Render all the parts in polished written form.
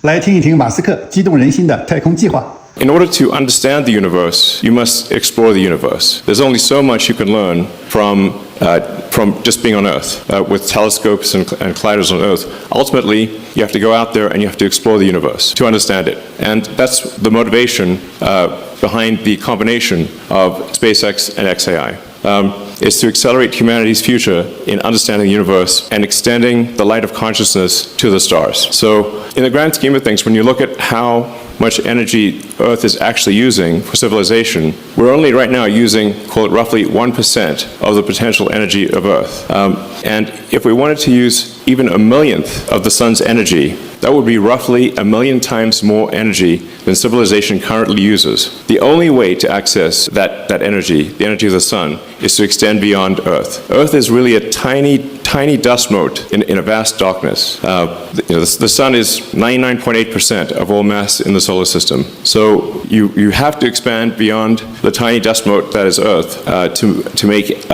来听一听马斯克激动人心的太空计划。In order to understand the universe, you must explore the universe. There's only so much you can learn from just being on Earth, with telescopes and colliders on Earth. Ultimately, you have to go out there and you have to explore the universe to understand it. And that's the motivation behind the combination of SpaceX and XAI. Is to accelerate humanity's future in understanding the universe and extending the light of consciousness to the stars. So, in the grand scheme of things, when you look at how much energy Earth is actually using for civilization, we're only right now using, call it roughly 1% of the potential energy of Earth. And if we wanted to use even a millionth of the sun's energy, that would be roughly 1,000,000 times more energy than civilization currently uses. The only way to access that energy, the energy of the sun, is to extend beyond Earth. Earth is really a tiny dust mote in a vast darkness. The sun is 99.8% of all mass in the solar system. So you have to expand beyond the tiny dust mote that is Earth to make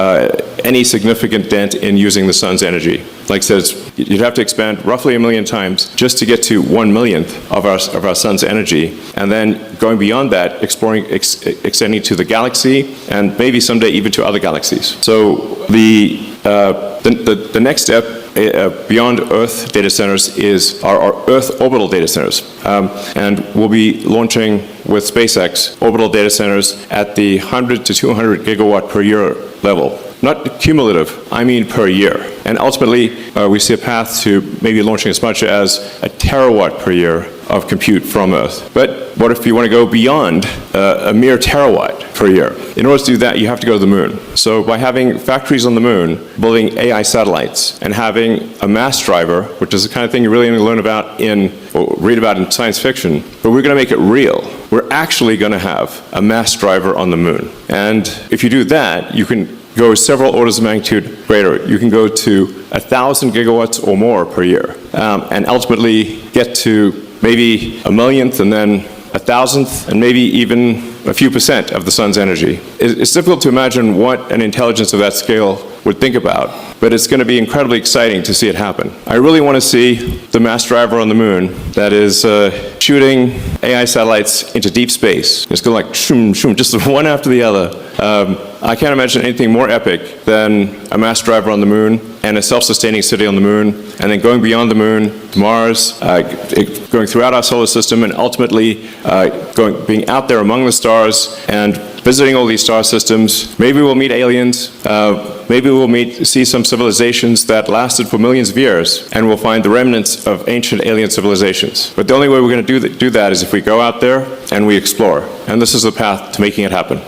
any significant dent in using the sun's energy. Like I said, you'd have to expand roughly 1,000,000 times just to get to 1/1,000,000th of our sun's energy, and then going beyond that, extending to the galaxy, and maybe someday even to other galaxies. So the next step beyond Earth data centers is our Earth orbital data centers, and we'll be launching with SpaceX orbital data centers at the 100 to 200 gigawatt per year level. Not cumulative, I mean per year. And ultimately, we see a path to maybe launching as much as a terawatt per year of compute from Earth. But what if you want to go beyond a mere terawatt per year? In order to do that, you have to go to the moon. So by having factories on the moon, building AI satellites, and having a mass driver, which is the kind of thing you really only learn about or read about in science fiction, but we're going to make it real. We're actually going to have a mass driver on the moon. And if you do that, you can go several orders of magnitude greater. You can go to 1,000 gigawatts or more per year, and ultimately get to maybe 1,000,000th and then 1,000th and maybe even a few percent of the sun's energy. It's difficult to imagine what an intelligence of that scale would think about, but it's going to be incredibly exciting to see it happen. I really want to see the mass driver on the moon that is shooting AI satellites into deep space. It's going like shoom, shoom, just one after the other. I can't imagine anything more epic than a mass driver on the moon and a self-sustaining city on the moon, and then going beyond the moon to Mars, going throughout our solar system, and ultimately being out there among the stars and visiting all these star systems. Maybe we'll meet aliens. Maybe we'll see some civilizations that lasted for millions of years, and we'll find the remnants of ancient alien civilizations. But the only way we're going to do that is if we go out there and we explore. And this is the path to making it happen.